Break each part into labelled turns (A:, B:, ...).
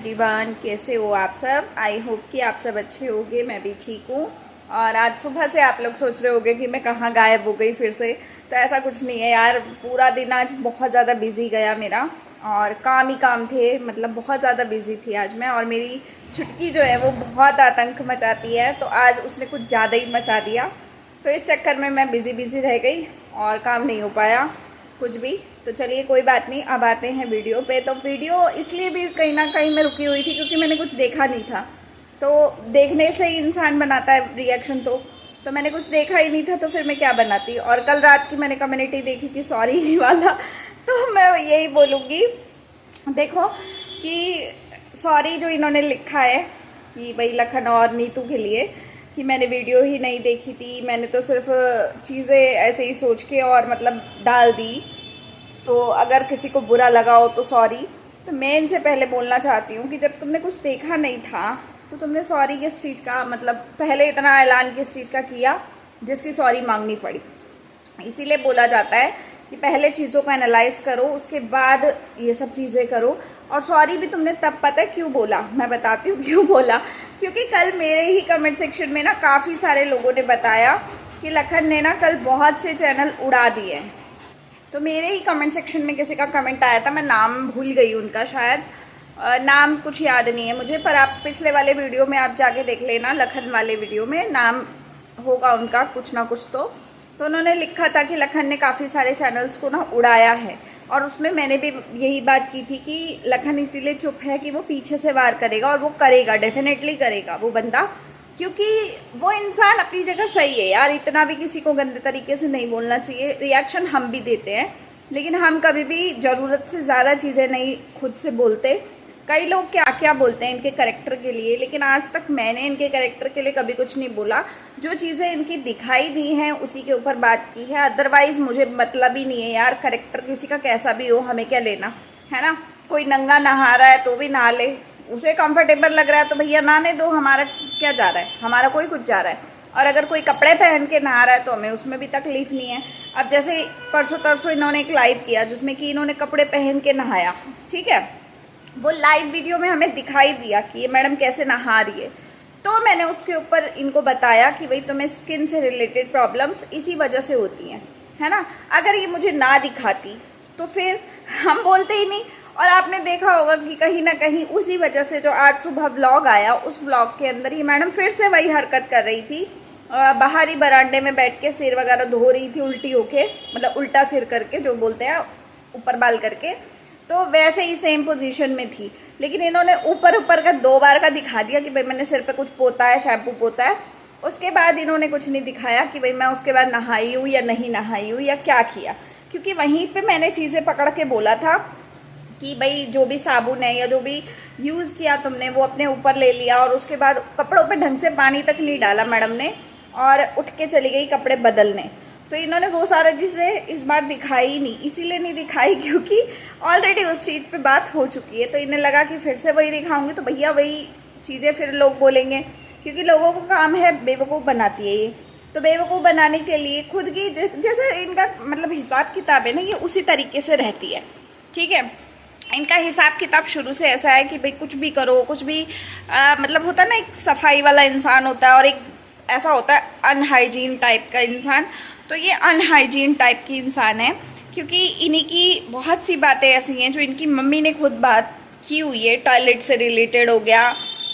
A: Everyone, कैसे हो आप सब। आई होप कि आप सब अच्छे होंगे। मैं भी ठीक हूँ। और आज सुबह से आप लोग सोच रहे होंगे कि मैं कहाँ गायब हो गई फिर से। तो ऐसा कुछ नहीं है यार, पूरा दिन आज बहुत ज़्यादा बिजी गया मेरा, और काम ही काम थे। मतलब बहुत ज़्यादा बिजी थी आज मैं। और मेरी छुटकी जो है वो बहुत आतंक मचाती है, तो आज उसने कुछ ज़्यादा ही मचा दिया। तो इस चक्कर में मैं बिजी रह गई और काम नहीं हो पाया कुछ भी। तो चलिए कोई बात नहीं, अब आते हैं वीडियो पे। तो वीडियो इसलिए भी कहीं ना कहीं मैं रुकी हुई थी क्योंकि मैंने कुछ देखा नहीं था। तो देखने से ही इंसान बनाता है रिएक्शन। तो मैंने कुछ देखा ही नहीं था, तो फिर मैं क्या बनाती। और कल रात की मैंने कम्युनिटी देखी थी सॉरी वाला, तो मैं यही बोलूँगी देखो कि सॉरी जो इन्होंने लिखा है कि भाई लखन और नीतू के लिए, कि मैंने वीडियो ही नहीं देखी थी, मैंने तो सिर्फ चीज़ें ऐसे ही सोच के और मतलब डाल दी। तो अगर किसी को बुरा लगा हो तो सॉरी। तो मैं इनसे पहले बोलना चाहती हूँ कि जब तुमने कुछ देखा नहीं था तो तुमने सॉरी किस चीज़ का, मतलब पहले इतना ऐलान किस चीज़ का किया जिसकी सॉरी मांगनी पड़ी। इसीलिए बोला जाता है कि पहले चीज़ों को एनालाइज करो, उसके बाद ये सब चीज़ें करो। और सॉरी भी तुमने तब पता है क्यों बोला, मैं बताती हूँ क्यों बोला। क्योंकि कल मेरे ही कमेंट सेक्शन में ना काफ़ी सारे लोगों ने बताया कि लखन ने ना कल बहुत से चैनल उड़ा दिए हैं। तो मेरे ही कमेंट सेक्शन में किसी का कमेंट आया था, मैं नाम भूल गई उनका, शायद नाम कुछ याद नहीं है मुझे, पर आप पिछले वाले वीडियो में आप जाके देख लेना, लखन वाले वीडियो में नाम होगा उनका कुछ ना कुछ। तो उन्होंने लिखा था कि लखन ने काफ़ी सारे चैनल्स को ना उड़ाया है। और उसमें मैंने भी यही बात की थी कि लखन इसीलिए चुप है कि वो पीछे से वार करेगा, और वो करेगा, डेफिनेटली करेगा वो बंदा, क्योंकि वो इंसान अपनी जगह सही है यार। इतना भी किसी को गंदे तरीके से नहीं बोलना चाहिए। रिएक्शन हम भी देते हैं, लेकिन हम कभी भी ज़रूरत से ज़्यादा चीज़ें नहीं खुद से बोलते। कई लोग क्या क्या बोलते हैं इनके कैरेक्टर के लिए, लेकिन आज तक मैंने इनके कैरेक्टर के लिए कभी कुछ नहीं बोला। जो चीज़ें इनकी दिखाई दी हैं उसी के ऊपर बात की है। अदरवाइज मुझे मतलब ही नहीं है यार, कैरेक्टर किसी का कैसा भी हो, हमें क्या लेना है ना। कोई नंगा नहा रहा है तो भी नहा ले, उसे कंफर्टेबल लग रहा है तो भैया नहाने दो, हमारा क्या जा रहा है, हमारा कोई कुछ जा रहा है। और अगर कोई कपड़े पहन के नहा रहा है तो हमें उसमें भी तकलीफ नहीं है। अब जैसे परसों तरसों इन्होंने एक लाइव किया जिसमें कि इन्होंने कपड़े पहन के नहाया, ठीक है। वो लाइव वीडियो में हमें दिखाई दिया कि ये मैडम कैसे नहा रही है। तो मैंने उसके ऊपर इनको बताया कि भाई तुम्हें स्किन से रिलेटेड प्रॉब्लम्स इसी वजह से होती हैं, है ना। अगर ये मुझे ना दिखाती तो फिर हम बोलते ही नहीं। और आपने देखा होगा कि कहीं ना कहीं उसी वजह से जो आज सुबह व्लॉग आया, उस व्लॉग के अंदर ये मैडम फिर से वही हरकत कर रही थी। बाहरी बरामदे में बैठ के सिर वगैरह धो रही थी उल्टी होके, मतलब उल्टा सिर करके जो बोलते हैं, ऊपर बाल करके। तो वैसे ही सेम पोजीशन में थी, लेकिन इन्होंने ऊपर का 2 बार का दिखा दिया कि भाई मैंने सिर पे कुछ पोता है, शैम्पू पोता है। उसके बाद इन्होंने कुछ नहीं दिखाया कि भाई मैं उसके बाद नहाई हूँ या नहीं नहाई हूँ या क्या किया। क्योंकि वहीं पे मैंने चीज़ें पकड़ के बोला था कि भाई जो भी साबुन है या जो भी यूज़ किया तुमने वो अपने ऊपर ले लिया, और उसके बाद कपड़ों पे ढंग से पानी तक नहीं डाला मैडम ने, और उठ के चली गई कपड़े बदलने। तो इन्होंने वो सारा चीज़ें इस बार दिखाई नहीं, इसीलिए नहीं दिखाई क्योंकि ऑलरेडी उस चीज़ पे बात हो चुकी है। तो इन्हें लगा कि फिर से वही दिखाऊंगी तो भैया वही चीज़ें फिर लोग बोलेंगे, क्योंकि लोगों को काम है बेवकूफ़ बनाती है ये। तो बेवकूफ़ बनाने के लिए खुद की जैसे इनका मतलब हिसाब किताब है ना, ये उसी तरीके से रहती है, ठीक है। इनका हिसाब किताब शुरू से ऐसा है कि भाई कुछ भी करो, कुछ भी मतलब होता है ना, एक सफाई वाला इंसान होता है और एक ऐसा होता है अनहाइजीन टाइप का इंसान। तो ये अनहाइजीन टाइप की इंसान है, क्योंकि इन्हीं की बहुत सी बातें ऐसी हैं जो इनकी मम्मी ने खुद बात की हुई है। टॉयलेट से रिलेटेड हो गया,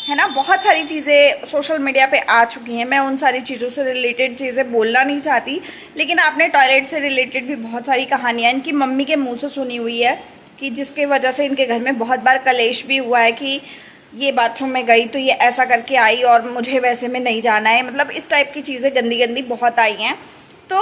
A: है ना, बहुत सारी चीज़ें सोशल मीडिया पे आ चुकी हैं। मैं उन सारी चीज़ों से रिलेटेड चीज़ें बोलना नहीं चाहती, लेकिन आपने टॉयलेट से रिलेटेड भी बहुत सारी कहानियाँ इनकी मम्मी के मुँह से सुनी हुई है, कि जिसके वजह से इनके घर में बहुत बार कलेश भी हुआ है कि ये बाथरूम में गई तो ये ऐसा करके आई और मुझे वैसे में नहीं जाना है। मतलब इस टाइप की चीज़ें गंदी गंदी बहुत आई हैं। तो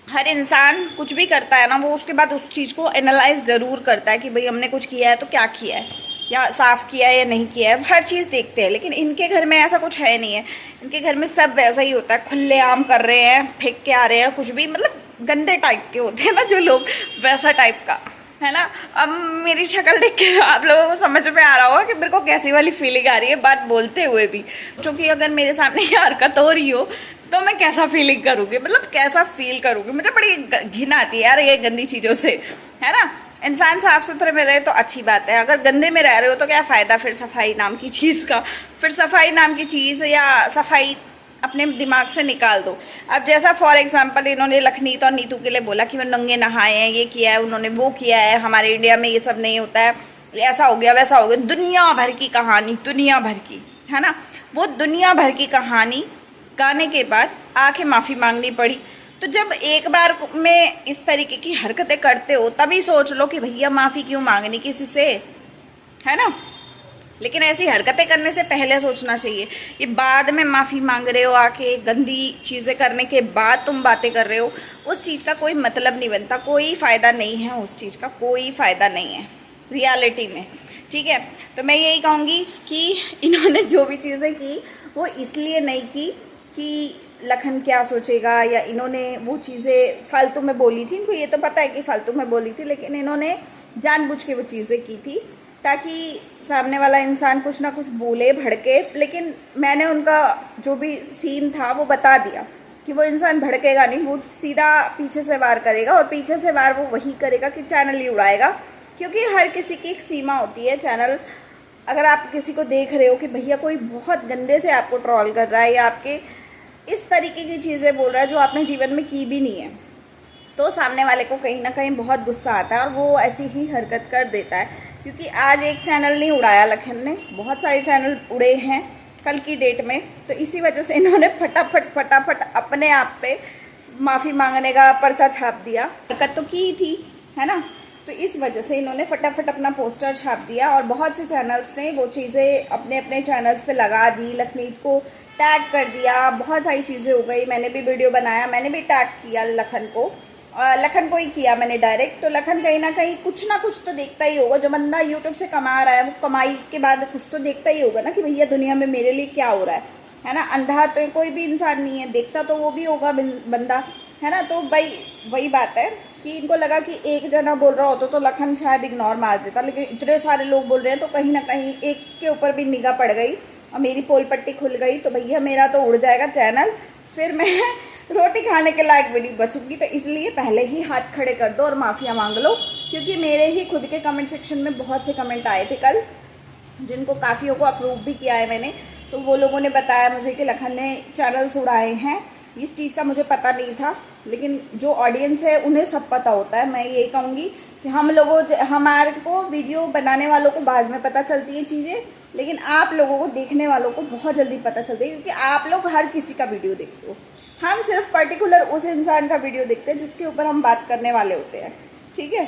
A: हर इंसान कुछ भी करता है ना, वो उसके बाद उस चीज़ को एनालाइज ज़रूर करता है कि भाई हमने कुछ किया है तो क्या किया है, या साफ़ किया है या नहीं किया है, हर चीज़ देखते हैं। लेकिन इनके घर में ऐसा कुछ है नहीं है। इनके घर में सब वैसा ही होता है, खुलेआम कर रहे हैं, फेंक के आ रहे हैं, कुछ भी, मतलब गंदे टाइप के होते हैं ना जो लोग, वैसा टाइप का, है ना। अब मेरी शक्ल देख के आप लोगों को समझ में आ रहा होगा कि मेरे को कैसी वाली फीलिंग आ रही है बात बोलते हुए भी। क्योंकि अगर मेरे सामने ये हरकत हो रही हो तो मैं कैसा फीलिंग करूँगी, मतलब कैसा फील करूँगी। मुझे बड़ी घिन आती है यार ये गंदी चीज़ों से, है ना। इंसान साफ सुथरे में रहे तो अच्छी बात है, अगर गंदे में रह रहे हो तो क्या फ़ायदा फिर सफाई नाम की चीज़ का। फिर सफाई नाम की चीज़ या सफाई अपने दिमाग से निकाल दो। अब जैसा फॉर एग्जांपल इन्होंने लखनीत और नीतू के लिए बोला कि वो नंगे नहाए हैं, ये किया है उन्होंने, वो किया है, हमारे इंडिया में ये सब नहीं होता है, ऐसा हो गया वैसा हो गया, दुनिया भर की कहानी, दुनिया भर की, है ना। वो दुनिया भर की कहानी गाने के बाद आके माफ़ी मांगनी पड़ी। तो जब एक बार में इस तरीके की हरकतें करते हो तभी सोच लो कि भैया माफ़ी क्यों मांगनी किसी से, है ना। लेकिन ऐसी हरकतें करने से पहले सोचना चाहिए। ये बाद में माफ़ी मांग रहे हो, आके गंदी चीज़ें करने के बाद तुम बातें कर रहे हो, उस चीज़ का कोई मतलब नहीं बनता, कोई फ़ायदा नहीं है, उस चीज़ का कोई फ़ायदा नहीं है रियलिटी में, ठीक है। तो मैं यही कहूँगी कि इन्होंने जो भी चीज़ें की वो इसलिए नहीं की कि लखन क्या सोचेगा, या इन्होंने वो चीज़ें फालतू में बोली थी। इनको ये तो पता है कि फालतू में बोली थी, लेकिन इन्होंने जानबूझ के वो चीज़ें की थी ताकि सामने वाला इंसान कुछ ना कुछ बोले, भड़के। लेकिन मैंने उनका जो भी सीन था वो बता दिया कि वो इंसान भड़केगा नहीं, वो सीधा पीछे से वार करेगा, और पीछे से वार वो वही करेगा कि चैनल ही उड़ाएगा। क्योंकि हर किसी की एक सीमा होती है। चैनल अगर आप किसी को देख रहे हो कि भैया कोई बहुत गंदे से आपको ट्रोल कर रहा है या आपके इस तरीके की चीज़ें बोल रहा है जो आपने जीवन में की भी नहीं है, तो सामने वाले को कहीं ना कहीं बहुत गुस्सा आता है और वो ऐसी ही हरकत कर देता है। क्योंकि आज एक चैनल नहीं उड़ाया लखन ने, बहुत सारे चैनल उड़े हैं कल की डेट में। तो इसी वजह से इन्होंने फटाफट अपने आप पे माफ़ी मांगने का पर्चा छाप दिया। हरकत तो की थी, है ना। तो इस वजह से इन्होंने फटाफट अपना पोस्टर छाप दिया और बहुत से चैनल्स ने वो चीज़ें अपने अपने चैनल्स पे लगा दी, लखनीत को टैग कर दिया, बहुत सारी चीज़ें हो गई। मैंने भी वीडियो बनाया, मैंने भी टैग किया लखन को ही किया मैंने डायरेक्ट। तो लखन कहीं ना कहीं कुछ ना कुछ तो देखता ही होगा। जो बंदा यूट्यूब से कमा रहा है वो कमाई के बाद कुछ तो देखता ही होगा ना कि भैया दुनिया में मेरे लिए क्या हो रहा है ना। अंधा तो कोई भी इंसान नहीं है, देखता तो वो भी होगा बंदा, है ना। तो भाई वही बात है कि इनको लगा कि एक जना बोल रहा होता तो लखन शायद इग्नोर मार देता, लेकिन इतने सारे लोग बोल रहे हैं तो कहीं ना कहीं एक के ऊपर भी निगाह पड़ गई और मेरी पोल पट्टी खुल गई। तो भैया मेरा तो उड़ जाएगा चैनल, फिर मैं रोटी खाने के लायक भी नहीं बचूंगी। तो इसलिए पहले ही हाथ खड़े कर दो और माफ़िया मांग लो। क्योंकि मेरे ही खुद के कमेंट सेक्शन में बहुत से कमेंट आए थे कल, जिनको काफ़ियों को अप्रूव भी किया है मैंने। तो वो लोगों ने बताया मुझे कि लखन ने चैनल्स उड़ाए हैं। इस चीज़ का मुझे पता नहीं था, लेकिन जो ऑडियंस है उन्हें सब पता होता है। मैं ये कहूँगी कि हमारे को वीडियो बनाने वालों को बाद में पता चलती है चीज़ें, लेकिन आप लोगों को देखने वालों को बहुत जल्दी पता चलती है। क्योंकि आप लोग हर किसी का वीडियो देखते हो, हम सिर्फ पर्टिकुलर उस इंसान का वीडियो देखते हैं जिसके ऊपर हम बात करने वाले होते हैं, ठीक है।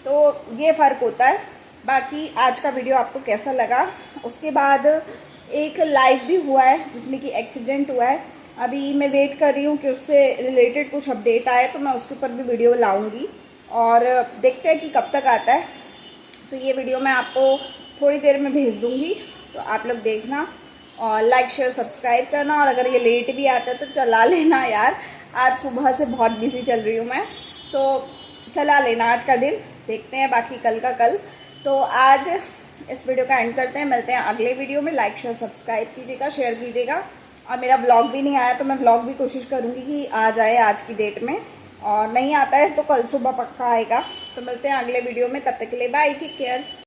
A: तो ये फ़र्क होता है। बाकी आज का वीडियो आपको कैसा लगा। उसके बाद एक लाइव भी हुआ है जिसमें कि एक्सीडेंट हुआ है। अभी मैं वेट कर रही हूँ कि उससे रिलेटेड कुछ अपडेट आए तो मैं उसके ऊपर भी वीडियो लाऊंगी और देखते हैं कि कब तक आता है। तो ये वीडियो मैं आपको थोड़ी देर में भेज दूँगी, तो आप लोग देखना और लाइक शेयर सब्सक्राइब करना। और अगर ये लेट भी आता है तो चला लेना यार, आज सुबह से बहुत बिजी चल रही हूँ मैं, तो चला लेना आज का दिन, देखते हैं बाकी कल का कल। तो आज इस वीडियो का एंड करते हैं, मिलते हैं अगले वीडियो में। लाइक शेयर सब्सक्राइब कीजिएगा, शेयर कीजिएगा। और मेरा व्लॉग भी नहीं आया तो मैं व्लॉग भी कोशिश करूँगी कि आ जाए आज की डेट में, और नहीं आता है तो कल सुबह पक्का आएगा। तो मिलते हैं अगले वीडियो में, तब तक के लिए बाय, टेक केयर।